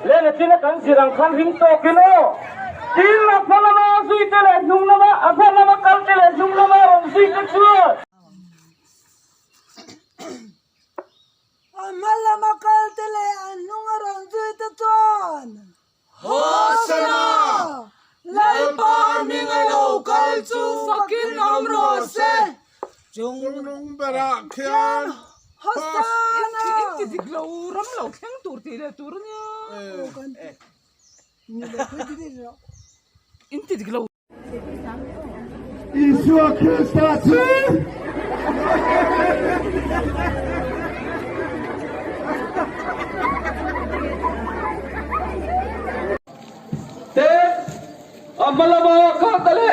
le na tina kan sirang khan hing to kino tin na phalama sui te le nung lama aphalama kal te le nung lama rom sui te chu amalama kal te le nung rom sui te chuan hosana lai pa mingalo kal chu fakin amro se chung nung bara khian hosana inti diglo ram lo kheng tur ti le tur nya inti diglo Isua Christus te amalama ka tale